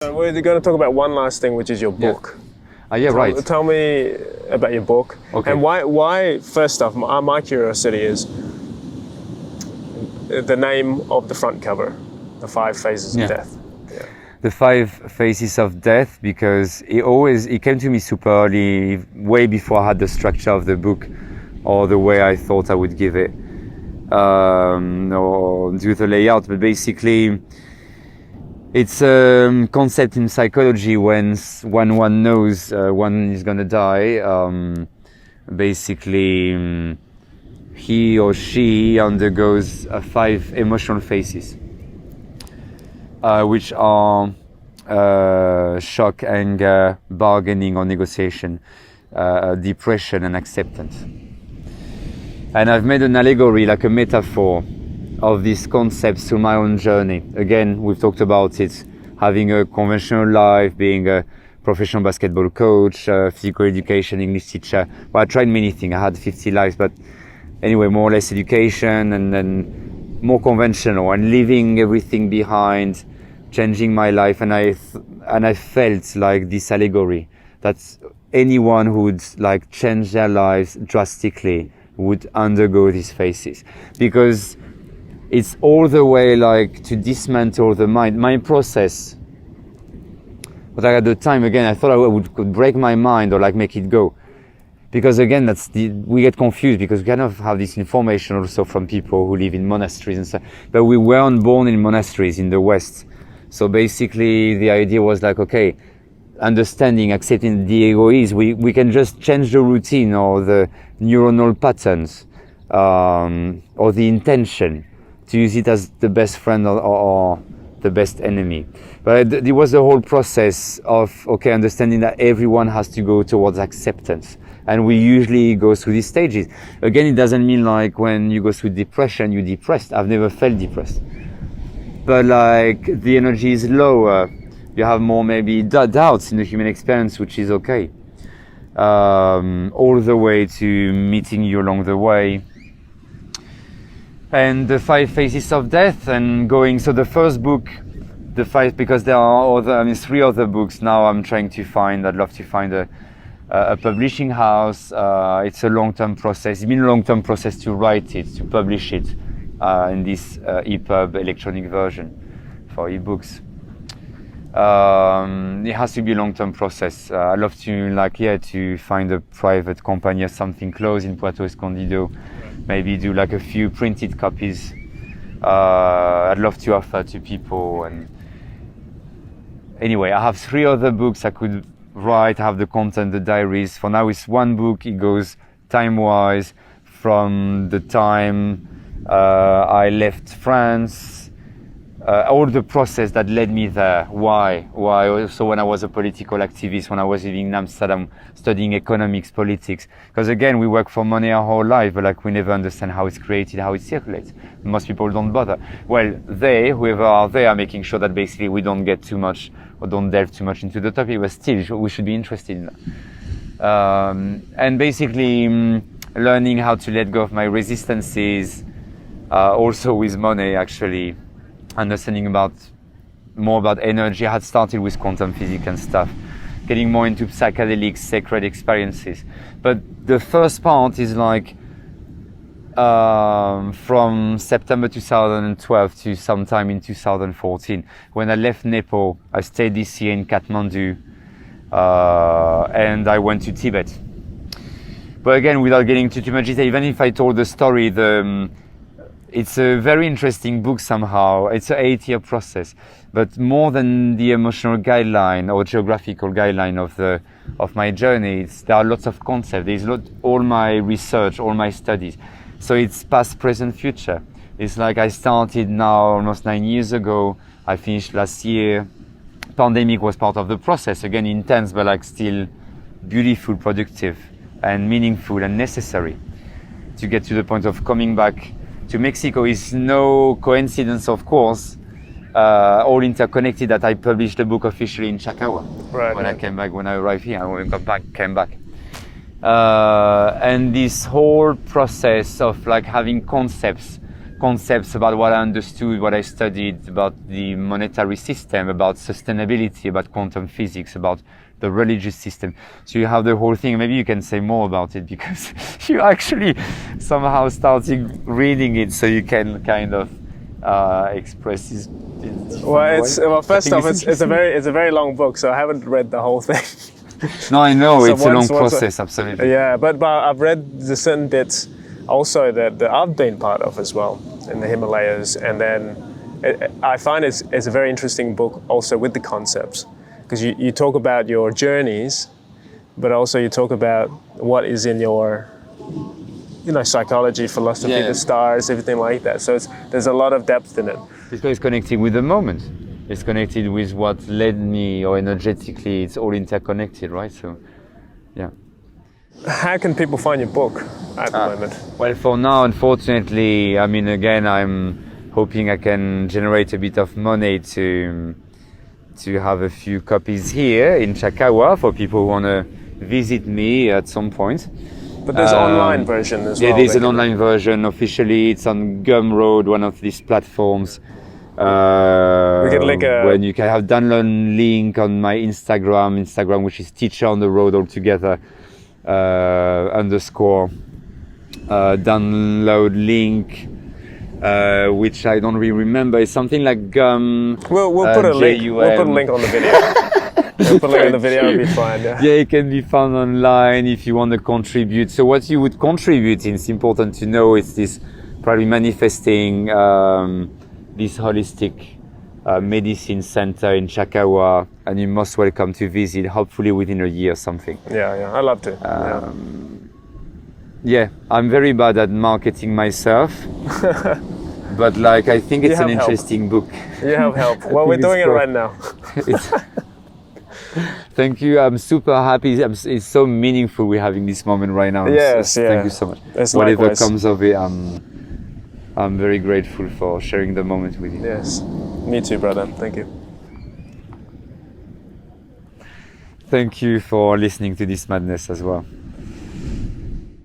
We're going to talk about one last thing, which is your book. Right. Tell me about your book. Okay. And why first off, my curiosity is the name of the front cover, The 5 Phases of Death. Yeah. The 5 Phases of Death, because it came to me super early, way before I had the structure of the book or the way I thought I would give it, or do the layout. But basically, it's a concept in psychology when one knows one is gonna die. Basically, he or she undergoes 5 emotional phases, which are shock, anger, bargaining or negotiation, depression and acceptance. And I've made an allegory, like a metaphor, of these concepts through my own journey. Again, we've talked about it, having a conventional life, being a professional basketball coach, physical education, English teacher. Well, I tried many things. I had 50 lives, but anyway, more or less education, and then more conventional, and leaving everything behind, changing my life. And I felt like this allegory, that anyone who would like change their lives drastically would undergo these phases, because it's all the way like to dismantle the mind. My process, but at the time, again, I thought I could break my mind or like make it go. Because again, we get confused because we kind of have this information also from people who live in monasteries and stuff. But we weren't born in monasteries in the West. So basically the idea was like, okay, understanding, accepting the ego is, we can just change the routine or the neuronal patterns, or the intention, to use it as the best friend or the best enemy. But it was the whole process of, okay, understanding that everyone has to go towards acceptance. And we usually go through these stages. Again, it doesn't mean like when you go through depression, you're depressed. I've never felt depressed. But like the energy is lower. You have more maybe doubts in the human experience, which is okay. All the way to meeting you along the way. And the 5 Phases of Death, and going, so the first book, the 5, because there are 3 other books now I'm trying to find. I'd love to find a publishing house. It's a long-term process. It's been a long-term process to write it, to publish it in this EPUB electronic version for ebooks. It has to be a long-term process. I'd love to to find a private company or something close in Puerto Escondido. Maybe do like a few printed copies. I'd love to offer to people. And anyway, I have 3 other books I could write. I have the content, the diaries. For now, it's 1 book. It goes time-wise from the time I left France, all the process that led me there. Why? Also when I was a political activist, when I was living in Amsterdam, studying economics, politics. Because again, we work for money our whole life, but like we never understand how it's created, how it circulates. Most people don't bother. Well, whoever are there, are making sure that basically we don't get too much or don't delve too much into the topic, but still we should be interested in that. And basically learning how to let go of my resistances, also with money, actually. Understanding more about energy. I had started with quantum physics and stuff, getting more into psychedelic, sacred experiences. But the first part is like from September 2012 to sometime in 2014. When I left Nepal, I stayed this year in Kathmandu, and I went to Tibet. But again, without getting too much detail, even if I told the story, it's a very interesting book somehow. It's an 8-year process, but more than the emotional guideline or geographical guideline of my journey, there are lots of concepts. There's all my research, all my studies. So it's past, present, future. It's like I started now almost 9 years ago. I finished last year. Pandemic was part of the process. Again, intense, but like still beautiful, productive, and meaningful and necessary to get to the point of coming back to Mexico. Is no coincidence, of course, all interconnected, that I published the book officially in Chakawa. Right. When I came back, when I arrived here, when I came back. And this whole process of like having concepts concepts about what I understood, what I studied about the monetary system, about sustainability, about quantum physics, about the religious system. So you have the whole thing. Maybe you can say more about it because you actually somehow started reading it, so you can kind of express this. First off, it's a very long book, so I haven't read the whole thing. No, I know, So it's a long process, absolutely. Yeah, but I've read the certain bits also that I've been part of as well in the Himalayas, and then I find it's a very interesting book also with the concepts, because you talk about your journeys, but also you talk about what is in your psychology, philosophy, the stars, everything like that. So there's a lot of depth in it. Because it's connected with the moment. It's connected with what led me, or energetically, it's all interconnected, right? So, yeah. How can people find your book at the moment? Well, for now, unfortunately, I mean, again, I'm hoping I can generate a bit of money to have a few copies here in Chakawa for people who want to visit me at some point. But there's an online version as well. Yeah, there's an online version. Officially, it's on Gumroad, one of these platforms. We can link when you can have download link on my Instagram, which is teacher on the road altogether, _ download link, which I don't really remember. It's something like gum. We'll put a link. We'll put a link on the video. We'll put a link on the video. It'll be fine. Yeah. Yeah, it can be found online if you want to contribute. So what you would contribute, it's important to know, is this probably manifesting this holistic medicine center in Chakawa, and you're most welcome to visit, hopefully within a year or something. Yeah, I'd love to. Yeah, I'm very bad at marketing myself, but like I think it's an interesting book. You have help. Well, we're doing it right now. Thank you. I'm super happy. It's so meaningful we're having this moment right now. Yes, yeah. Thank you so much. Whatever comes of it, I'm very grateful for sharing the moment with you. Yes, me too, brother. Thank you. Thank you for listening to this madness as well.